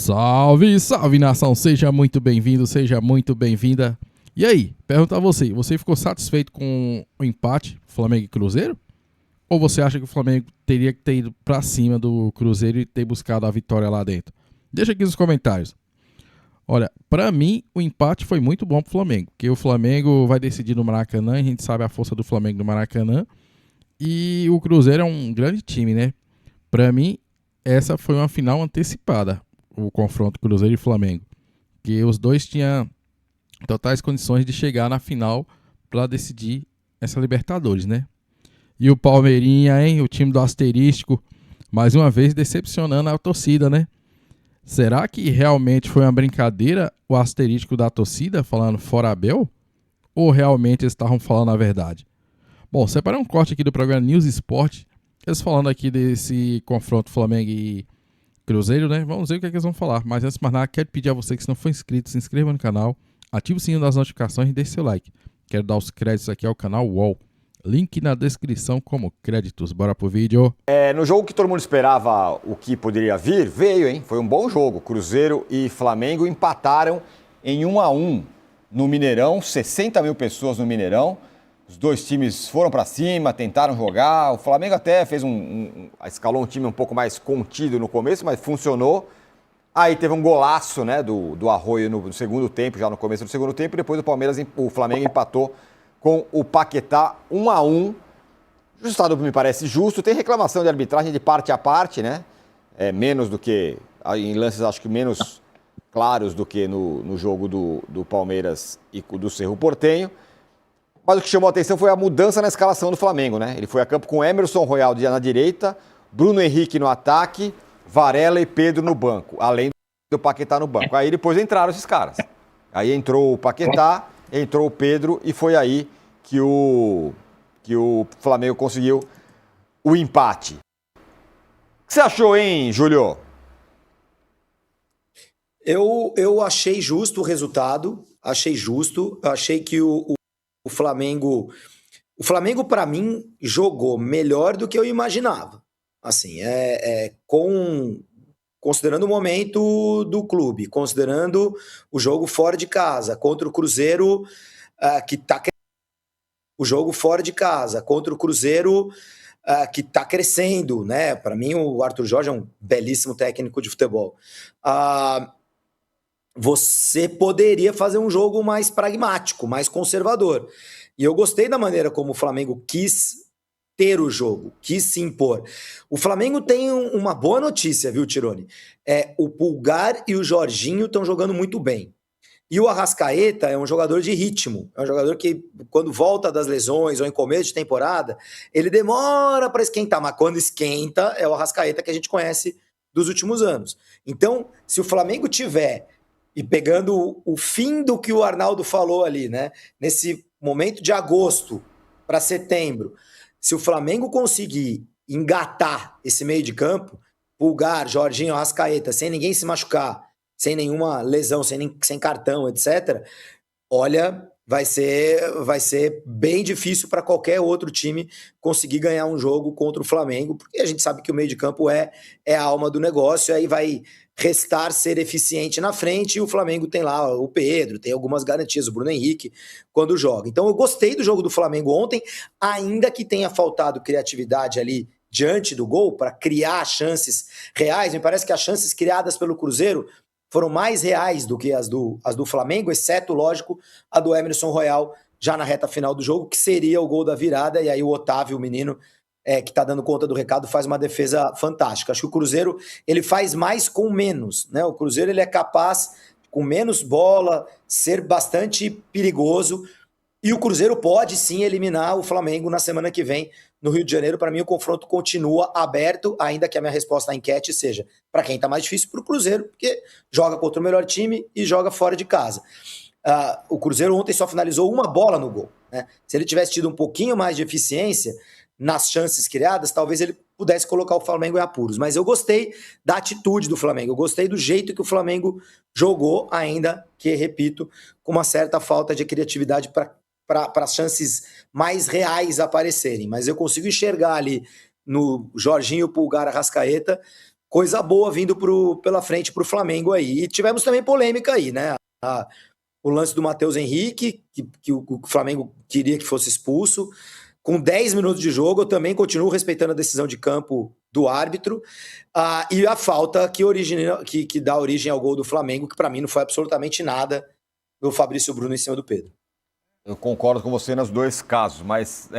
Salve, salve nação, seja muito bem-vindo, seja muito bem-vinda. E aí, pergunta a você ficou satisfeito com o empate Flamengo e Cruzeiro? Ou você acha que o Flamengo teria que ter ido pra cima do Cruzeiro e ter buscado a vitória lá dentro? Deixa aqui nos comentários. Olha, pra mim o empate foi muito bom pro Flamengo, porque o Flamengo vai decidir no Maracanã, a gente sabe a força do Flamengo no Maracanã, e o Cruzeiro é um grande time, né? Pra mim, essa foi uma final antecipada, o confronto Cruzeiro e Flamengo, que os dois tinham totais condições de chegar na final para decidir essa Libertadores, né? E o Palmeirinha, hein? O time do Asterístico, mais uma vez decepcionando a torcida, né? Será que realmente foi uma brincadeira o Asterístico da torcida falando fora Abel? Ou realmente eles estavam falando a verdade? Bom, separei um corte aqui do programa News Sport, eles falando aqui desse confronto Flamengo e Cruzeiro, né? Vamos ver o que é que eles vão falar. Mas antes de mais nada, quero pedir a você que se não for inscrito, se inscreva no canal, ative o sininho das notificações e deixe seu like. Quero dar os créditos aqui ao canal UOL. Link na descrição como créditos. Bora pro vídeo. No jogo que todo mundo esperava o que poderia vir, veio, hein? Foi um bom jogo. Cruzeiro e Flamengo empataram em 1-1 no Mineirão. 60 mil pessoas no Mineirão. Os dois times foram para cima, tentaram jogar. O Flamengo até fez escalou um time um pouco mais contido no começo, mas funcionou. Aí teve um golaço, né, do Arroio no segundo tempo, já no começo do segundo tempo. E depois o Flamengo empatou com o Paquetá 1-1. O resultado me parece justo. Tem reclamação de arbitragem de parte a parte, né? Menos do que, em lances acho que menos claros do que no jogo do Palmeiras e do Cerro Porteño. Mas o que chamou a atenção foi a mudança na escalação do Flamengo, né? Ele foi a campo com Emerson Royal na direita, Bruno Henrique no ataque, Varela e Pedro no banco, além do Paquetá no banco. Aí depois entraram esses caras. Aí entrou o Paquetá, entrou o Pedro e foi aí que o Flamengo conseguiu o empate. O que você achou, hein, Júlio? Eu achei justo o resultado, achei justo, achei que o Flamengo para mim jogou melhor do que eu imaginava. Assim, considerando o momento do clube, considerando o jogo fora de casa contra o Cruzeiro, o jogo fora de casa contra o Cruzeiro que está crescendo, né? Para mim o Arthur Jorge é um belíssimo técnico de futebol. Você poderia fazer um jogo mais pragmático, mais conservador. E eu gostei da maneira como o Flamengo quis ter o jogo, quis se impor. O Flamengo tem uma boa notícia, viu, Tironi? O Pulgar e o Jorginho estão jogando muito bem. E o Arrascaeta é um jogador de ritmo, é um jogador que, quando volta das lesões ou em começo de temporada, ele demora para esquentar, mas quando esquenta é o Arrascaeta que a gente conhece dos últimos anos. Então, se o Flamengo tiver, e pegando o fim do que o Arnaldo falou ali, né? Nesse momento de agosto para setembro, se o Flamengo conseguir engatar esse meio de campo, Pulgar, Jorginho, Arrascaeta, sem ninguém se machucar, sem nenhuma lesão, sem cartão, etc., olha, vai ser bem difícil para qualquer outro time conseguir ganhar um jogo contra o Flamengo, porque a gente sabe que o meio de campo é a alma do negócio, aí vai restar ser eficiente na frente, e o Flamengo tem lá o Pedro, tem algumas garantias, o Bruno Henrique, quando joga. Então eu gostei do jogo do Flamengo ontem, ainda que tenha faltado criatividade ali diante do gol, para criar chances reais. Me parece que as chances criadas pelo Cruzeiro foram mais reais do que as do Flamengo, exceto, lógico, a do Emerson Royal, já na reta final do jogo, que seria o gol da virada, e aí o Otávio, o menino, que tá dando conta do recado, faz uma defesa fantástica. Acho que o Cruzeiro, ele faz mais com menos, né? O Cruzeiro, ele é capaz, com menos bola, ser bastante perigoso, e o Cruzeiro pode sim eliminar o Flamengo na semana que vem no Rio de Janeiro. Para mim o confronto continua aberto, ainda que a minha resposta à enquete seja para quem tá mais difícil, para o Cruzeiro, porque joga contra o melhor time e joga fora de casa. O Cruzeiro ontem só finalizou uma bola no gol, né? Se ele tivesse tido um pouquinho mais de eficiência nas chances criadas, talvez ele pudesse colocar o Flamengo em apuros. Mas eu gostei da atitude do Flamengo, eu gostei do jeito que o Flamengo jogou, ainda que, repito, com uma certa falta de criatividade para as chances mais reais aparecerem. Mas eu consigo enxergar ali no Jorginho, Pulgar, Arrascaeta coisa boa vindo pela frente para o Flamengo aí. E tivemos também polêmica aí, né? O lance do Matheus Henrique, que o Flamengo queria que fosse expulso. Com 10 minutos de jogo, eu também continuo respeitando a decisão de campo do árbitro. E a falta que dá origem ao gol do Flamengo, que para mim não foi absolutamente nada do Fabrício Bruno em cima do Pedro. Eu concordo com você nos dois casos, mas...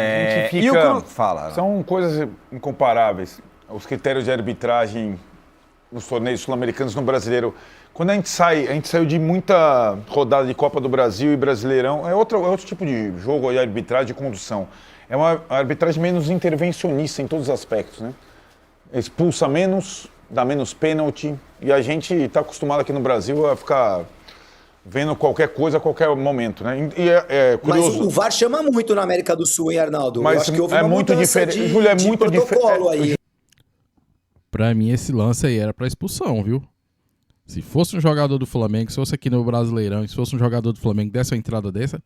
Fala. São coisas incomparáveis. Os critérios de arbitragem nos torneios sul-americanos no Brasileiro. Quando a gente saiu de muita rodada de Copa do Brasil e Brasileirão, é outro tipo de jogo de arbitragem, de condução. É uma arbitragem menos intervencionista em todos os aspectos, né? Expulsa menos, dá menos pênalti, e a gente está acostumado aqui no Brasil a ficar vendo qualquer coisa a qualquer momento, né? E é curioso. Mas o VAR chama muito na América do Sul, hein, Arnaldo? Mas eu acho que houve uma muito diferente. Júlio, é muito protocolo aí. Pra mim, esse lance aí era pra expulsão, viu? Se fosse um jogador do Flamengo, se fosse aqui no Brasileirão, se fosse um jogador do Flamengo dessa entrada dessa,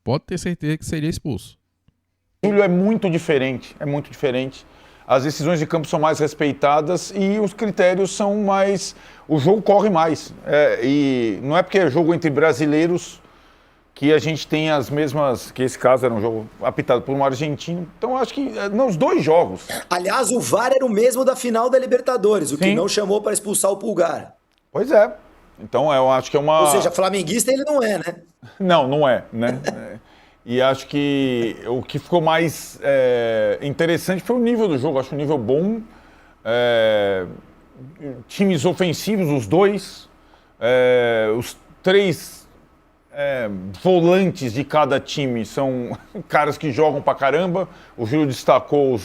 pode ter certeza que seria expulso. Júlio, é muito diferente, é muito diferente. As decisões de campo são mais respeitadas e os critérios são mais... O jogo corre mais. E não é porque é jogo entre brasileiros que a gente tem as mesmas... Que esse caso era um jogo apitado por um argentino. Então, acho que nos dois jogos... Aliás, o VAR era o mesmo da final da Libertadores, o Sim. que não chamou para expulsar o Pulgar. Pois é. Então, eu acho que é uma... Ou seja, flamenguista ele não é, né? Não é, né? E acho que o que ficou mais interessante foi o nível do jogo. Acho um nível bom. Times ofensivos, os dois. Os três volantes de cada time são caras que jogam pra caramba. O Júlio destacou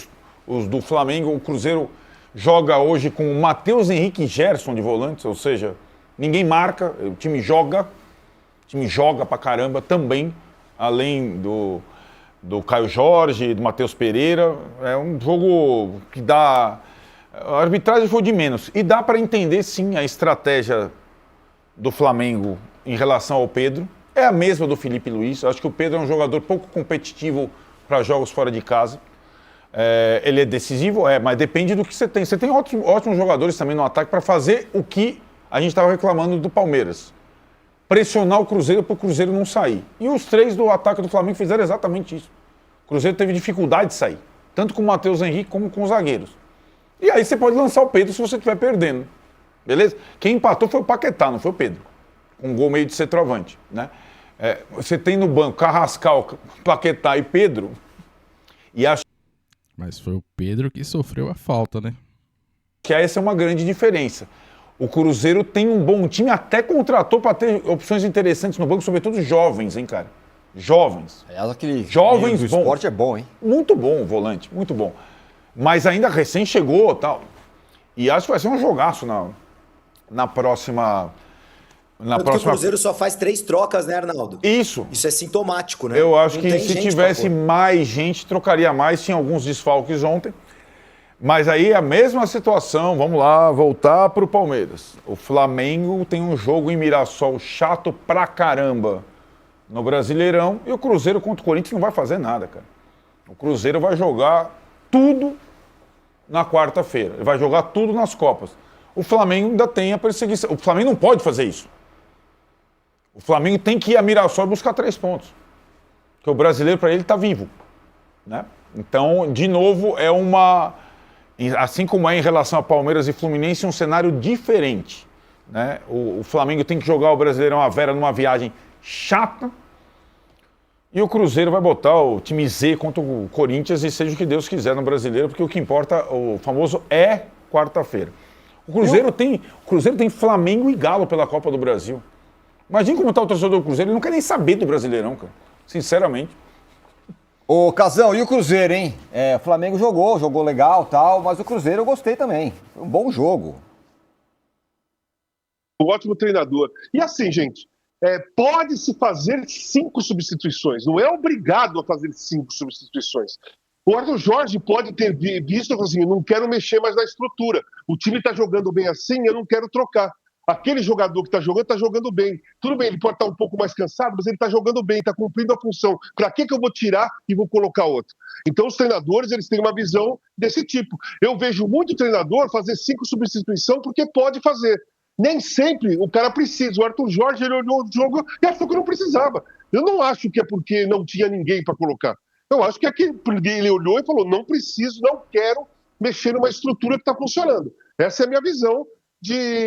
os do Flamengo. O Cruzeiro joga hoje com o Matheus Henrique e Gerson de volantes, ou seja, ninguém marca, o time joga pra caramba também. Além do Caio Jorge, do Matheus Pereira. É um jogo que dá... A arbitragem foi de menos. E dá para entender, sim, a estratégia do Flamengo em relação ao Pedro. É a mesma do Felipe Luiz. Eu acho que o Pedro é um jogador pouco competitivo para jogos fora de casa. Ele é decisivo? Mas depende do que você tem. Você tem ótimos jogadores também no ataque para fazer o que a gente estava reclamando do Palmeiras. Pressionar o Cruzeiro para o Cruzeiro não sair. E os três do ataque do Flamengo fizeram exatamente isso. O Cruzeiro teve dificuldade de sair, tanto com o Matheus Henrique como com os zagueiros. E aí você pode lançar o Pedro se você estiver perdendo. Beleza? Quem empatou foi o Paquetá, não foi o Pedro. Com um gol meio de centroavante, né? Você tem no banco Carrascal, Paquetá e Pedro. Mas foi o Pedro que sofreu a falta, né? Que essa é uma grande diferença. O Cruzeiro tem um bom time, até contratou para ter opções interessantes no banco, sobretudo jovens, hein, cara? Jovens. Aliás, aquele jovens do esporte é bom, hein? Muito bom o volante, muito bom. Mas ainda recém chegou e tal. E acho que vai ser um jogaço na próxima... Porque o Cruzeiro só faz 3 trocas, né, Arnaldo? Isso é sintomático, né? Eu acho que se tivesse mais gente, trocaria mais. Tinha alguns desfalques ontem. Mas aí é a mesma situação, vamos lá, voltar para o Palmeiras. O Flamengo tem um jogo em Mirassol chato pra caramba no Brasileirão e o Cruzeiro contra o Corinthians não vai fazer nada, cara. O Cruzeiro vai jogar tudo na quarta-feira, ele vai jogar tudo nas Copas. O Flamengo ainda tem a perseguição. O Flamengo não pode fazer isso. O Flamengo tem que ir a Mirassol e buscar 3 pontos. Porque o brasileiro, para ele, está vivo, né? Então, de novo, é uma... Assim como é em relação a Palmeiras e Fluminense, um cenário diferente, né? O Flamengo tem que jogar o Brasileirão à Vera numa viagem chata e o Cruzeiro vai botar o time Z contra o Corinthians e seja o que Deus quiser no Brasileiro, porque o que importa, o famoso, é quarta-feira. O Cruzeiro tem Flamengo e Galo pela Copa do Brasil. Imagina como está o torcedor do Cruzeiro, ele não quer nem saber do Brasileirão, cara. Sinceramente. Ô, Casão, e o Cruzeiro, hein? O Flamengo jogou legal e tal, mas o Cruzeiro eu gostei também. Foi um bom jogo. Um ótimo treinador. E assim, gente, pode-se fazer 5 substituições. Não é obrigado a fazer 5 substituições. O Arthur Jorge pode ter visto e falar assim, não quero mexer mais na estrutura. O time está jogando bem assim, eu não quero trocar. aquele jogador que está jogando bem. Tudo bem, ele pode estar um pouco mais cansado, mas ele está jogando bem, está cumprindo a função. Para que eu vou tirar e vou colocar outro? Então, os treinadores, eles têm uma visão desse tipo. Eu vejo muito treinador fazer 5 substituições porque pode fazer. Nem sempre o cara precisa. O Arthur Jorge, ele olhou o jogo e achou que não precisava. Eu não acho que é porque não tinha ninguém para colocar. Eu acho que é que ele olhou e falou, não preciso, não quero mexer numa estrutura que está funcionando. Essa é a minha visão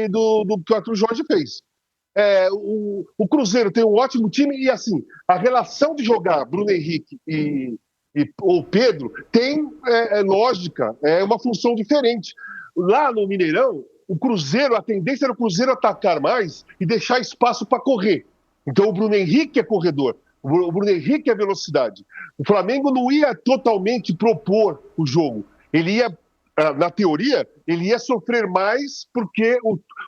do que o Arthur Jorge fez. O Cruzeiro tem um ótimo time e, assim, a relação de jogar Bruno Henrique ou Pedro tem lógica, é uma função diferente. Lá no Mineirão, o Cruzeiro, a tendência era o Cruzeiro atacar mais e deixar espaço para correr. Então o Bruno Henrique é corredor, o Bruno Henrique é velocidade. O Flamengo não ia totalmente propor o jogo. Ele ia, na teoria, ele ia sofrer mais porque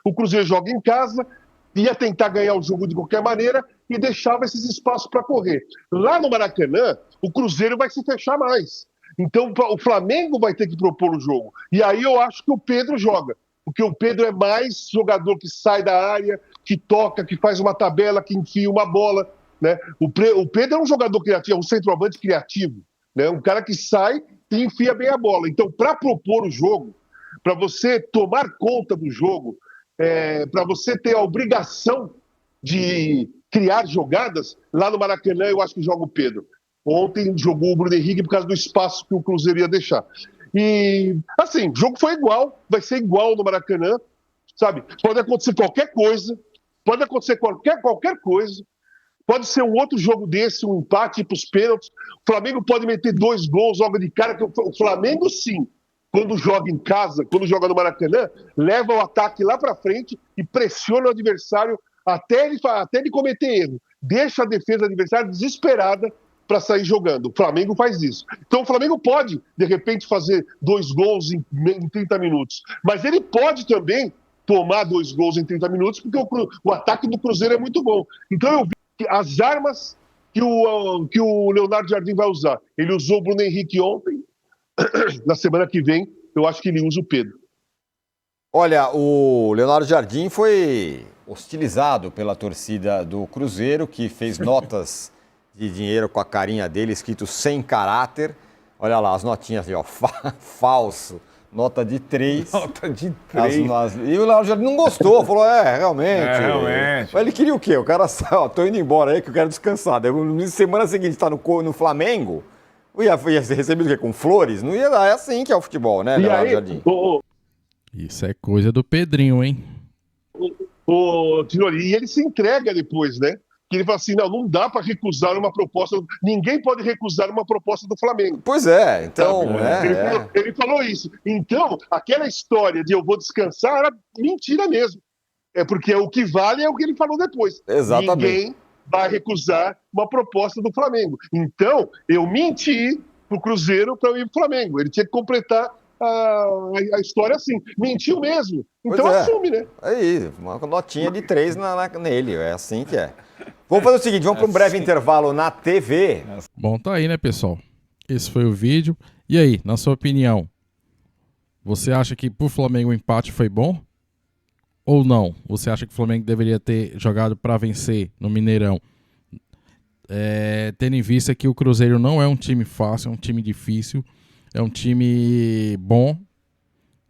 o Cruzeiro joga em casa, ia tentar ganhar o jogo de qualquer maneira e deixava esses espaços para correr. Lá no Maracanã, o Cruzeiro vai se fechar mais. Então o Flamengo vai ter que propor o jogo. E aí eu acho que o Pedro joga. Porque o Pedro é mais jogador que sai da área, que toca, que faz uma tabela, que enfia uma bola, né? O Pedro é um jogador criativo, um centroavante criativo, né? Um cara que sai e enfia bem a bola. Então, para propor o jogo, para você tomar conta do jogo, para você ter a obrigação de criar jogadas, lá no Maracanã eu acho que joga o Pedro. Ontem jogou o Bruno Henrique por causa do espaço que o Cruzeiro ia deixar. E, assim, o jogo foi igual, vai ser igual no Maracanã, sabe? Pode acontecer qualquer coisa, pode acontecer qualquer coisa, pode ser um outro jogo desse, um empate para os pênaltis. O Flamengo pode meter 2 gols logo de cara, que o Flamengo, sim, quando joga em casa, quando joga no Maracanã, leva o ataque lá para frente e pressiona o adversário até ele cometer erro. Deixa a defesa adversária desesperada para sair jogando. O Flamengo faz isso. Então o Flamengo pode, de repente, fazer 2 gols em 30 minutos. Mas ele pode também tomar 2 gols em 30 minutos, porque o ataque do Cruzeiro é muito bom. Então eu vi que as armas que o Leonardo Jardim vai usar. Ele usou o Bruno Henrique ontem. Na semana que vem, eu acho que ele usa o Pedro. Olha, o Leonardo Jardim foi hostilizado pela torcida do Cruzeiro, que fez notas de dinheiro com a carinha dele, escrito sem caráter. Olha lá, as notinhas ali, ó, falso, nota de 3. Nota de 3. E o Leonardo Jardim não gostou, falou, realmente. Realmente. Mas ele queria o quê? O cara, ó, tô indo embora aí que eu quero descansar. Daí, na semana seguinte, tá no Flamengo, ia ser recebido o quê? Com flores? Não ia dar, é assim que é o futebol, né, Leonardo Jardim? Isso é coisa do Pedrinho, hein? E ele se entrega depois, né? Que ele fala assim, não dá para recusar uma proposta, ninguém pode recusar uma proposta do Flamengo. Pois é, então... Ele falou isso. Então, aquela história de eu vou descansar era mentira mesmo. Porque o que vale é o que ele falou depois. Exatamente. Ninguém vai recusar uma proposta do Flamengo. Então, eu menti pro Cruzeiro para eu ir pro Flamengo. Ele tinha que completar a história assim. Mentiu mesmo. Então assume, né? Aí, uma notinha de 3 nele. É assim que é. Vamos fazer o seguinte, vamos para um breve intervalo na TV. Bom, tá aí, né, pessoal? Esse foi o vídeo. E aí, na sua opinião, você acha que pro Flamengo o empate foi bom? Ou não? Você acha que o Flamengo deveria ter jogado para vencer no Mineirão? Tendo em vista que o Cruzeiro não é um time fácil, é um time difícil, é um time bom,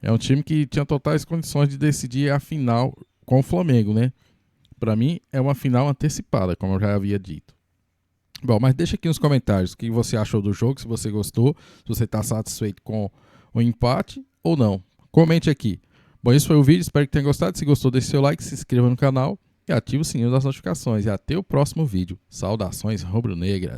é um time que tinha totais condições de decidir a final com o Flamengo, né? Para mim, é uma final antecipada, como eu já havia dito. Bom, mas deixa aqui nos comentários o que você achou do jogo, se você gostou, se você está satisfeito com o empate ou não. Comente aqui. Bom, esse foi o vídeo, espero que tenha gostado. Se gostou, deixe seu like, se inscreva no canal e ative o sininho das notificações. E até o próximo vídeo. Saudações rubro-negras.